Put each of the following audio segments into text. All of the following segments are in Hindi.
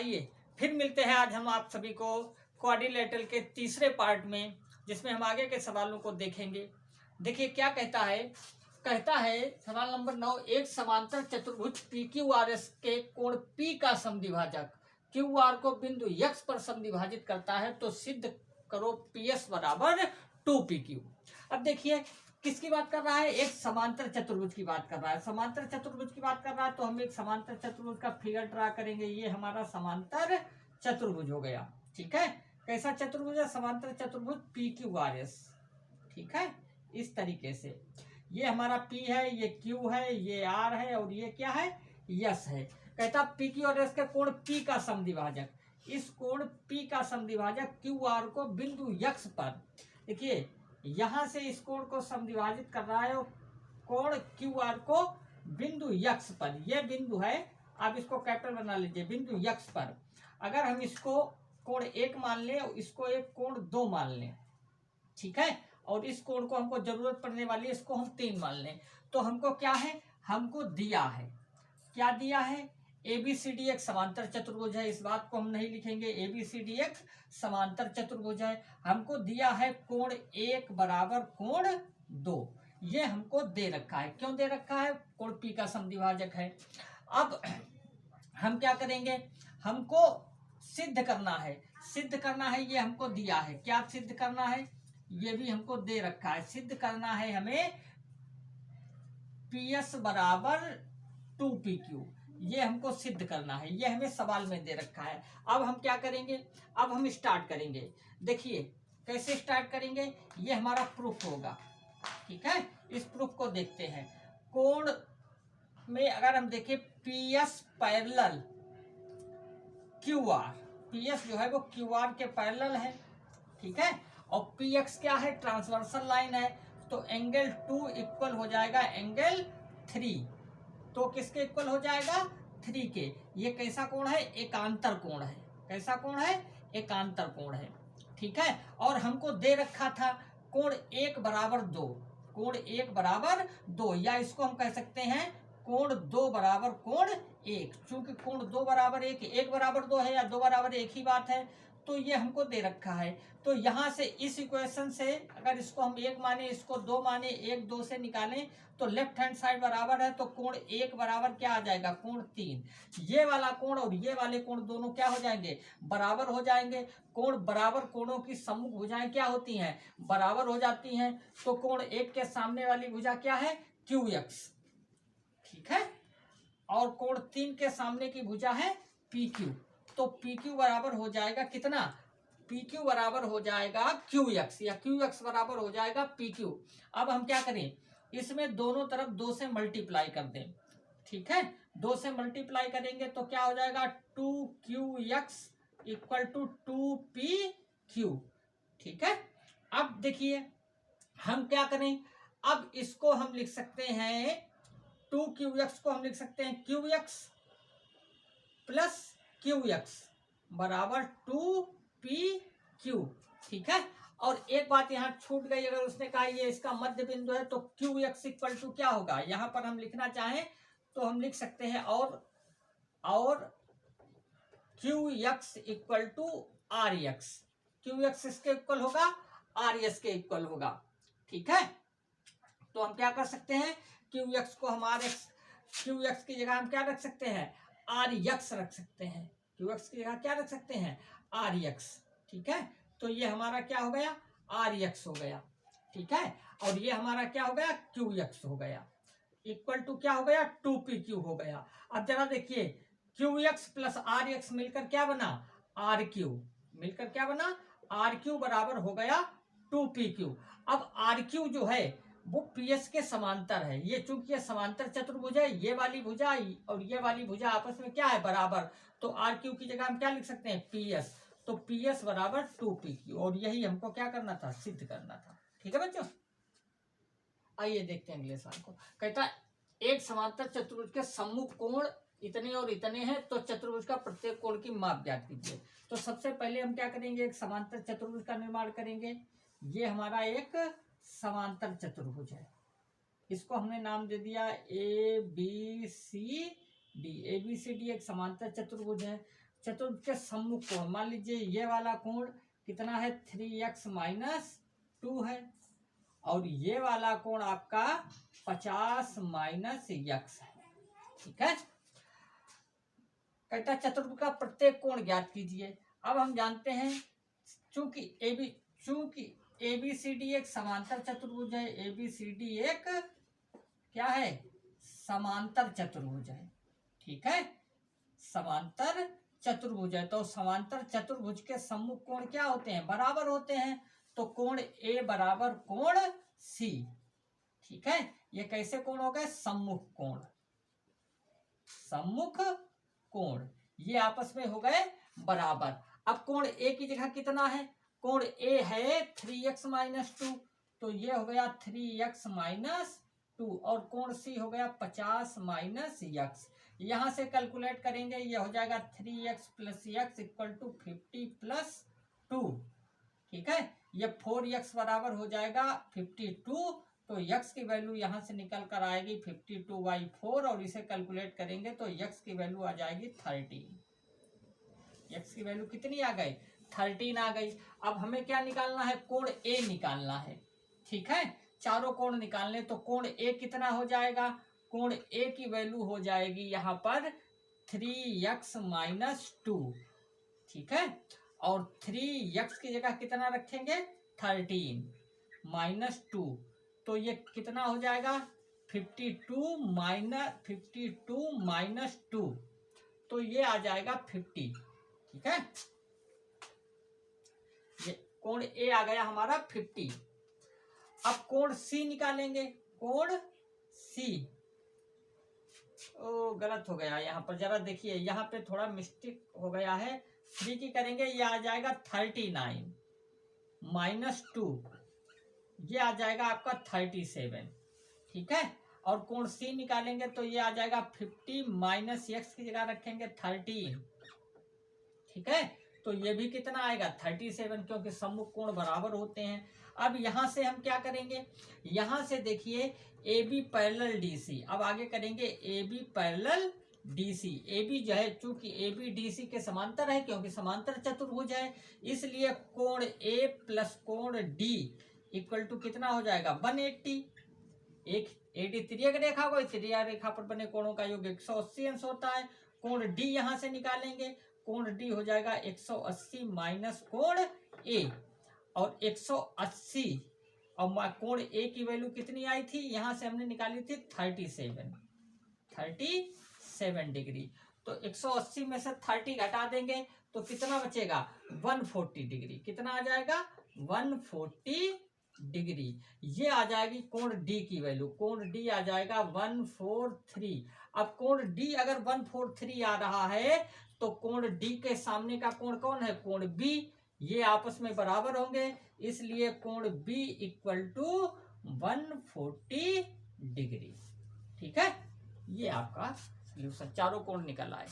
आइए फिर मिलते हैं आज हम आप सभी को क्वाड्रिलेटरल के तीसरे पार्ट में, जिसमें हम आगे के सवालों को देखेंगे। देखिए क्या कहता है सवाल नंबर 9, एक समांतर चतुर्भुज पी क्यू आर एस के कोण P का समद्विभाजक क्यू आर को बिंदु x पर समद्विभाजित करता है, तो सिद्ध करो PS बराबर 2PQ। अब देखिए किसकी बात कर रहा है, एक समांतर चतुर्भुज की बात कर रहा है। समांतर चतुर्भुज की बात कर रहा है तो हम एक समांतर चतुर्भुज का फिगर ड्रा करेंगे। ये हमारा समांतर चतुर्भुज हो गया, ठीक है। कैसा चतुर्भुज है, समांतर चतुर्भुज PQRS, ठीक है। इस तरीके से ये हमारा P है, ये Q है, ये R है और ये क्या है, S है। कहता PQRS के कोण P का समद्विभाजक, इस कोण P का समद्विभाजक QR को बिंदु x पर, देखिए यहां से इस कोण को समद्विभाजित कर रहा है, कोण QR को बिंदु x पर, यह बिंदु है, आप इसको कैपिटल बना लीजिए, बिंदु x पर अगर हम इसको कोण 1 मान लें और इसको एक कोण 2 मान लें, ठीक है, और इस कोण को हमको जरूरत पड़ने वाली है, इसको हम 3 मान लें, तो हमको क्या है, हमको दिया है, क्या दिया है, ABCD एक समांतर चतुर्भुज है। इस बात को हम नहीं लिखेंगे, ABCD एक समांतर चतुर्भुज है। हमको दिया है कोण 1 बराबर कोण 2, ये हमको दे रखा है। क्यों दे रखा है, कोण P का समद्विभाजक है। अब हम क्या करेंगे, हमको सिद्ध करना है, ये हमको दिया है। क्या सिद्ध करना है, ये भी हमको दे रखा है। सिद्ध करना है हमें PS बराबर 2PQ, ये हमको सिद्ध करना है, ये हमें सवाल में दे रखा है। अब हम क्या करेंगे, अब हम स्टार्ट करेंगे। देखिए कैसे स्टार्ट करेंगे, ये हमारा प्रूफ होगा, ठीक है। इस प्रूफ को देखते हैं। कोण में अगर हम देखें PS पैरेलल QR, PS जो है वो QR के पैरेलल है, ठीक है, और PX क्या है, ट्रांसवर्सल लाइन है, तो एंगल 2 इक्वल हो जाएगा एंगल 3, तो किसके इक्वल हो जाएगा, 3 के। ये कैसा कोण है, एकांतर कोण है। कैसा कोण है, एकांतर कोण है, ठीक है। और हमको दे रखा था कोण 1 बराबर 2, कोण 1 बराबर 2, या इसको हम कह सकते हैं कोण 2 बराबर कोण 1, चूंकि कोण 2 बराबर 1, 1 बराबर 2 है या 2 बराबर 1 ही बात है, तो ये हमको दे रखा है। तो यहाँ से इस इक्वेशन से अगर इसको हम 1 माने, इसको 2 माने, 1 2 से निकालें तो लेफ्ट हैंड साइड बराबर है, तो कोण 1 बराबर क्या आ जाएगा, कोण 3। ये वाला कोण और ये वाले कोण दोनों क्या हो जाएंगे, बराबर हो जाएंगे। कोण बराबर कोणों की सम्मुख भुजाएं क्या होती हैं, बराबर हो जाती हैं। तो कोण 1 के सामने वाली भुजा क्या है, QX, ठीक है, और कोण 3 के सामने की भुजा है PQ। तो PQ बराबर हो जाएगा कितना, PQ बराबर हो जाएगा QX, या QX बराबर हो जाएगा PQ। अब हम क्या करें, इसमें दोनों तरफ 2 से मल्टीप्लाई कर दें, ठीक है। 2 से मल्टीप्लाई करेंगे तो क्या हो जाएगा, 2QX इक्वल टू 2PQ, ठीक है। अब देखिए हम क्या करें, अब इसको हम लिख सकते हैं, 2QX को हम लिख सकते हैं QX प्लस QX बराबर 2PQ, ठीक है। और एक बात यहाँ छूट गई, अगर उसने कहा ये इसका मध्य बिंदु है, तो QX इक्वल टू क्या होगा, यहाँ पर हम लिखना चाहें तो हम लिख सकते हैं और QX equal to RX, QX इसके इक्वल होगा, RS के इक्वल होगा, ठीक है। तो हम क्या कर सकते हैं, QX को हम QX की जगह हम क्या रख सकते हैं, RX रख सकते हैं। QX की जगह क्या रख सकते हैं, RX, ठीक है। तो ये हमारा क्या हो गया, RX हो गया, ठीक है, और ये हमारा क्या हो गया, QX हो गया, इक्वल टू क्या हो गया, 2PQ हो गया। अब जरा देखिए QX प्लस RX मिलकर क्या बना, RQ, मिलकर क्या बना, RQ बराबर हो गया 2PQ। अब RQ जो है वो PS के समांतर है, ये चूंकि ये समांतर चतुर्भुज है, ये वाली भुजा और ये वाली भुजा आपस में क्या है, बराबर, तो RQ की जगह हम क्या लिख सकते हैं, PS, तो PS बराबर 2PQ, और यही हमको क्या करना था, सिद्ध करना था, ठीक है बच्चों। आइए देखते हैं अगले सवाल को। कहता है एक समांतर चतुर्भुज के सम्मुख कोण इतने और इतने हैं, तो चतुर्भुज का प्रत्येक कोण की माप ज्ञात कीजिए। तो सबसे पहले हम क्या करेंगे, एक समांतर चतुर्भुज का निर्माण करेंगे। ये हमारा एक समांतर चतुर्भुज है, इसको हमने नाम दे दिया ABCD। ABCD एक समांतर चतुर्भुज है। चतुर्भुज के सम्मुख कोण, मान लीजिए ये वाला कोण कितना है 3x माइनस 2 है, और ये वाला कोण आपका 50 माइनस x है। ठीक है, कहता चतुर्भुज का प्रत्येक कोण ज्ञात कीजिए। अब हम जानते हैं चूंकि ABCD एक समांतर चतुर्भुज है, ABCD एक क्या है, समांतर चतुर्भुज है। ठीक है, समांतर चतुर्भुज है, तो समांतर चतुर्भुज के सम्मुख कोण क्या होते हैं, बराबर होते हैं। तो कोण A बराबर कोण C। ठीक है, ये कैसे कोण हो गए, सम्मुख कोण, सम्मुख कोण, ये आपस में हो गए बराबर। अब कोण A की जगह कितना है, कोण A है 3x माइनस 2, तो ये हो गया 3x माइनस 2, और कोण C हो गया 50 माइनस x। यहां से कैलकुलेट करेंगे, ये हो जाएगा 3x plus x equal to 50 plus 2। ठीक है, ये 4x बराबर हो जाएगा 52, तो x की वैल्यू यहां से निकल कर आएगी 52/4, और इसे कैलकुलेट करेंगे तो x की वैल्यू आ जाएगी 13। x की वैल्यू कितनी आ गई, 13 आ गई। अब हमें क्या निकालना है, कोण A निकालना है। ठीक है, चारों कोण निकालने, तो कोण A कितना हो जाएगा, कोण A की वैल्यू हो जाएगी यहाँ पर 3x माइनस 2। ठीक है, और 3x की जगह कितना रखेंगे 13 माइनस 2, तो ये कितना हो जाएगा 52 माइनस 2, तो ये आ जाएगा 50। ठीक है, ये कोण A आ गया हमारा 50। अब कोण C निकालेंगे, कोण C, ओ गलत हो गया यहाँ पर, जरा देखिए यहाँ पे थोड़ा मिस्टेक हो गया है। 3 की करेंगे, ये आ जाएगा 39 माइनस 2, ये आ जाएगा आपका 37। ठीक है, और कोण C निकालेंगे तो ये आ जाएगा 50 माइनस x की जगह रखेंगे 13। ठीक है, तो ये भी कितना आएगा 37, क्योंकि सम्मुख कोण बराबर होते हैं। अब यहां से हम क्या करेंगे, यहां से देखिए AB पैरेलल DC, अब आगे करेंगे AB पैरेलल DC। AB जो है, चूंकि AB DC के समांतर है, क्योंकि समांतर चतुर्भुज है, इसलिए कोण A प्लस कोण D इक्वल टू कितना हो जाएगा 180। एक AD तिर्यक रेखा को तिर्यक रेखा पर बने कोणों का योग 180 अंश होता है। कोण D यहां से निकालेंगे, कोण D हो जाएगा 180 माइनस कोण A, और 180, और कोण A की वैल्यू कितनी आई थी, यहां से हमने निकाली थी 37 डिग्री। तो 180 में से 30 घटा देंगे तो कितना बचेगा 140 डिग्री। कितना आ जाएगा 140 डिग्री। ये आ जाएगी कोण D की वैल्यू, कोण D आ जाएगा 143। अब कोण D अगर 143 आ रहा है तो कोण D के सामने का कोण कौन है, कोण B, ये आपस में बराबर होंगे, इसलिए कोण B इक्वल टू 140 डिग्री। ठीक है, ये आपका सॉल्यूशन, चारों कोण निकल आए।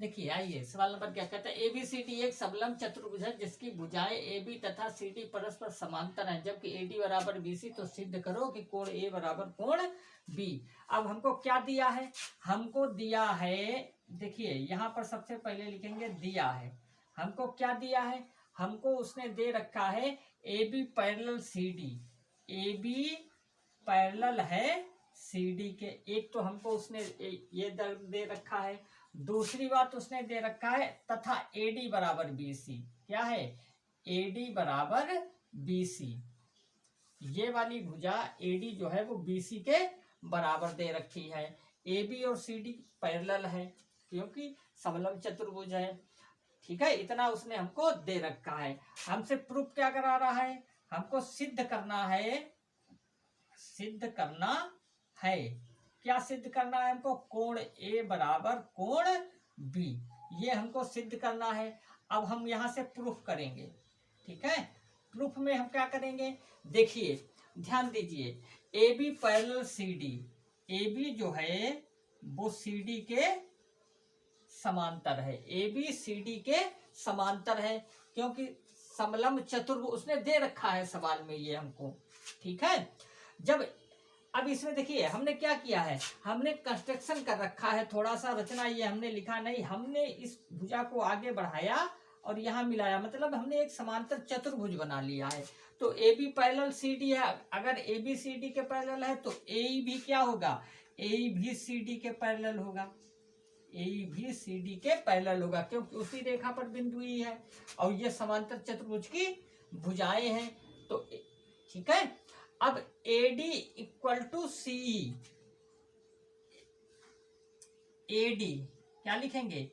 देखिए आइए सवाल नंबर क्या कहता है, ABCD एक सबलम चतुर्भुज है जिसकी भुजाएं AB तथा CD परस्पर समांतर हैं, जबकि AD बराबर BC, तो सिद्ध करो कि कोण A बराबर कोण B। अब हमको क्या दिया है, हमको दिया है, देखिए यहाँ पर सबसे पहले लिखेंगे दिया है, हमको क्या दिया है, हमको उसने दे रखा है AB parallel CD, AB parallel है CD के, एक तो हमको उसने ये दे रखा है, दूसरी बात उसने दे रखा है तथा AD बराबर BC, क्या है AD बराबर BC, ये वाली भुजा AD जो है वो BC के बराबर दे रखी है। AB और CD पैरेलल है क्योंकि समलंब चतुर्भुज है। ठीक है, इतना उसने हमको दे रखा है। हमसे प्रूफ क्या करा रहा है, हमको सिद्ध करना है, सिद्ध करना है, क्या सिद्ध करना है हमको, कोण A बराबर कोण B, ये हमको सिद्ध करना है। अब हम यहां से प्रूफ करेंगे। ठीक है, प्रूफ में हम क्या करेंगे, देखिए ध्यान दीजिए, AB पैरेलल CD, AB जो है वो CD के समांतर है, AB CD के समांतर है, क्योंकि समलंब चतुर्भुज उसने दे रखा है सवाल में ये हमको। ठीक है, जब अब इसमें देखिए हमने क्या किया है, हमने कंस्ट्रक्शन कर रखा है, थोड़ा सा रचना ये हमने लिखा नहीं, हमने इस भुजा को आगे बढ़ाया और यहाँ मिलाया, मतलब हमने एक समांतर चतुर्भुज बना लिया है। तो A B parallel C D है, अगर ए बी सी डी के पैरेलल है तो ए भी क्या होगा, ए भी सी डी के पैरेलल होगा, ए भी सी डी के पैरेलल होगा, क्योंकि उसी रेखा पर बिंदु ई है और ये समांतर चतुर्भुज की भुजाएं हैं। तो ठीक है, अब A D equal to C, A D क्या लिखेंगे,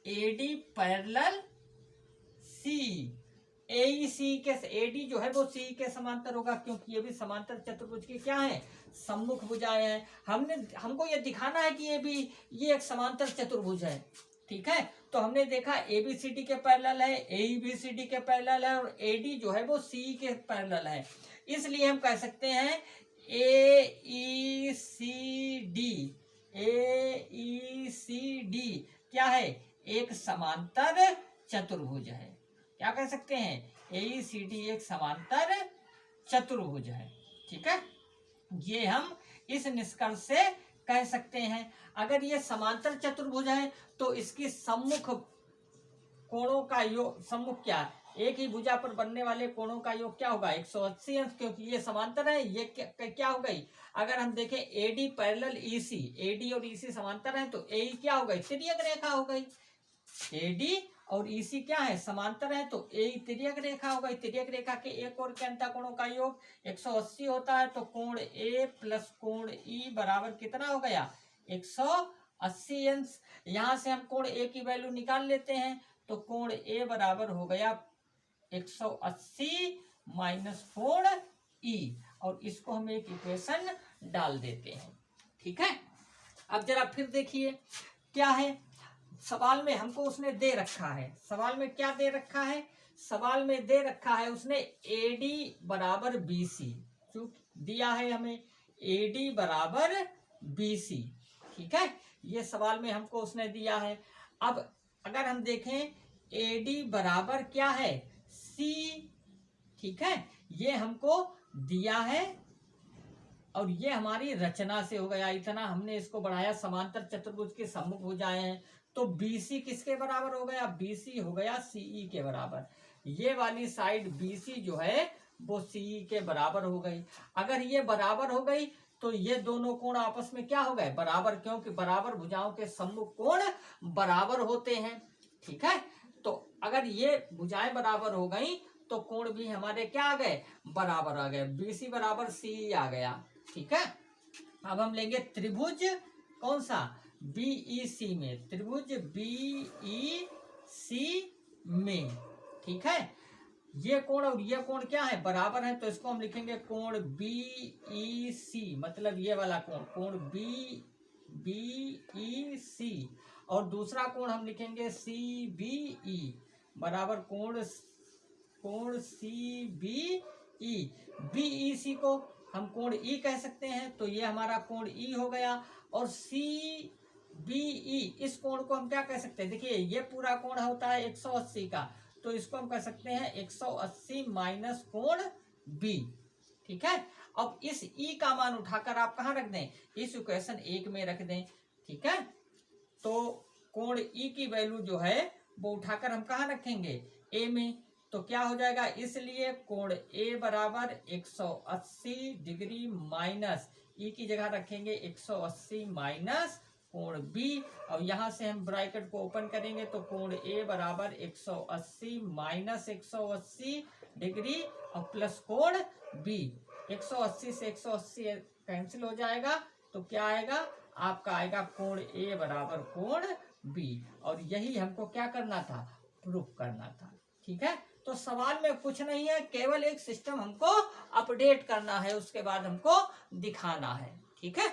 ए डी पैरेलल सी, ए सी के, ए डी जो है वो सी के समांतर होगा, क्योंकि ये भी समांतर चतुर्भुज की क्या है, सम्मुख भुजाएं हैं। हमको ये दिखाना है कि ये एक समांतर चतुर्भुज है। ठीक है, तो हमने देखा ए बी सी डी के पैरेलल है, ए बी सी डी के पैरेलल है और ए डी जो है वो सी के पैरेलल है, इसलिए हम कह सकते हैं ए ई सी डी, ए ई सी डी क्या है, एक समांतर चतुर्भुज है। क्या कह सकते हैं, ए ई सी डी एक समांतर चतुर्भुज है। ठीक है, ये हम इस निष्कर्ष से कह सकते हैं। अगर ये समांतर चतुर्भुज है तो इसकी सम्मुख कोणों का योग, सम्मुख क्या, एक ही भुजा पर बनने वाले कोणों का योग क्या होगा, 180 अंश, क्योंकि ये समांतर है। ये क्या हो गई, अगर हम देखें A D parallel E C, A D और ई सी समांतर है तो ए क्या हो गई, तिर्यक रेखा हो गई। ए डी और ई सी क्या है, समांतर है, तो ए तिर्यक रेखा हो गई। तिर्यक रेखा के एक और के अंतःकोणों का योग 180 होता है, तो कोण ए प्लस कोण ई बराबर कितना हो गया, 180 अंश। यहां से हम कोण ए की वैल्यू निकाल लेते हैं, तो कोण ए बराबर हो गया 180 माइनस कोण ई, और इसको हम एक इक्वेशन डाल देते हैं। ठीक है, अब जरा फिर देखिए क्या है, सवाल में हमको उसने दे रखा है, सवाल में क्या दे रखा है, सवाल में दे रखा है उसने ए डी बराबर बी सी, दिया है हमें ए डी बराबर बी सी। ठीक है, ये सवाल में हमको उसने दिया है। अब अगर हम देखें ए डी बराबर क्या है, सी। ठीक है, ये हमको दिया है और ये हमारी रचना से हो गया, इतना हमने इसको बढ़ाया, समांतर चतुर्भुज के सम्मुख भुजाएं हैं, तो BC किसके बराबर हो गया, BC हो गया CE के बराबर। ये वाली साइड BC जो है वो CE के बराबर हो गई। अगर ये बराबर हो गई तो ये दोनों कोण आपस में क्या हो गए, बराबर, क्योंकि बराबर भुजाओं के सम्मुख कोण बराबर होते हैं। ठीक है, तो अगर ये भुजाएं बराबर हो गई तो कोण भी हमारे क्या आ गए, बराबर आ गए, BC बराबर CE आ गया। ठीक है, अब हम लेंगे त्रिभुज कौन सा, BEC में, त्रिभुज BEC में। ठीक है, ये कोण और ये कोण क्या है, बराबर है, तो इसको हम लिखेंगे कोण BEC, मतलब ये वाला कोण, कोण BEC, और दूसरा कोण हम लिखेंगे CBE बराबर कोण CBE। BEC को हम कोण E कह सकते हैं, तो ये हमारा कोण E हो गया, और CBE इस कोण को हम क्या कह सकते हैं, देखिए ये पूरा कोण होता है 180 का, तो इसको हम कह सकते हैं 180 माइनस कोण B। ठीक है, अब इस E का मान उठाकर आप कहाँ रख दें, इस इक्वेशन 1 में रख दें। ठीक है, तो कोण E की वैल्यू जो है वो उठाकर हम कहाँ रखेंगे, A में, तो क्या हो जाएगा, इसलिए कोण A बराबर 180 डिग्री माइनस E की जगह रखेंगे 180 माइनस कोण B, और यहाँ से हम ब्रैकेट को ओपन करेंगे तो कोण A बराबर 180 माइनस 180 डिग्री और प्लस कोण B। 180 से 180 कैंसिल हो जाएगा, तो क्या आएगा, आपका आएगा कोण A बराबर कोण B, और यही हमको क्या करना था, प्रूफ करना था। ठीक है, तो सवाल में कुछ नहीं है, केवल एक सिस्टम हमको अपडेट करना है, उसके बाद हमको दिखाना है। ठीक है।